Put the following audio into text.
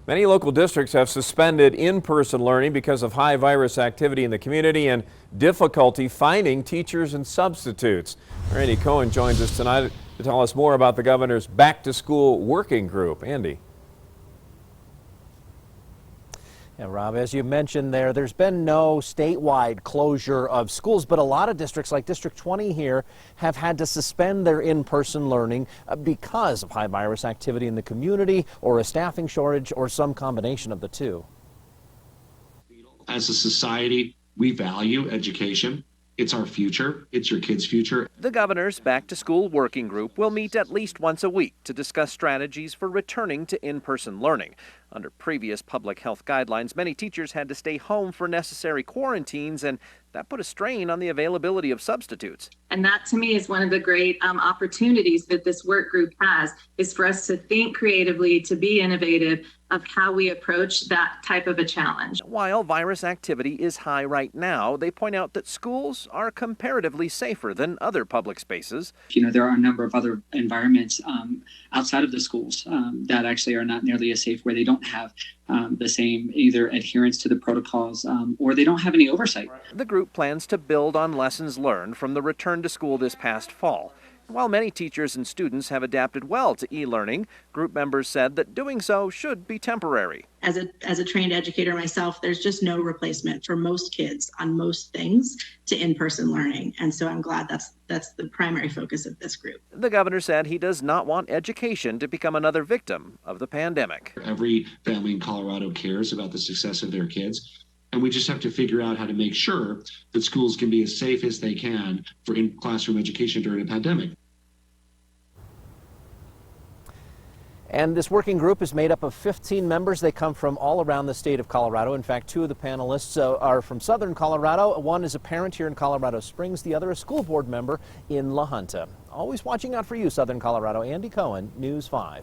Many local districts have suspended in-person learning because of high virus activity in the community and difficulty finding teachers and substitutes. Andy KOEN joins us tonight to tell us more about the governor's back-to-school working group. Andy. Yeah, Rob, as you mentioned there's been no statewide closure of schools, but a lot of districts like District 20 here have had to suspend their in-person learning because of high virus activity in the community or a staffing shortage or some combination of the two. As a society, we value education. It's our future. It's your kids' future. The governor's back-to-school working group will meet at least once a week to discuss strategies for returning to in-person learning. Under previous public health guidelines, many teachers had to stay home for necessary quarantines, and that put a strain on the availability of substitutes. And that, to me, is one of the great opportunities that this work group has, is for us to think creatively, to be innovative of how we approach that type of a challenge. While virus activity is high right now, they point out that schools are comparatively safer than other public spaces. You know, there are a number of other environments outside of the schools that actually are not nearly as safe, where they don't have the same either adherence to the protocols or they don't have any oversight. The group plans to build on lessons learned from the return to school this past fall. While many teachers and students have adapted well to e-learning, group members said that doing so should be temporary. As a trained educator myself, there's just no replacement for most kids on most things to in-person learning. And so I'm glad that's the primary focus of this group. The governor said he does not want education to become another victim of the pandemic. Every family in Colorado cares about the success of their kids. And we just have to figure out how to make sure that schools can be as safe as they can for in-classroom education during a pandemic. And this working group is made up of 15 members. They come from all around the state of Colorado. In fact, two of the panelists are from southern Colorado. One is a parent here in Colorado Springs. The other a school board member in La Junta. Always watching out for you, southern Colorado. Andy KOEN, News 5.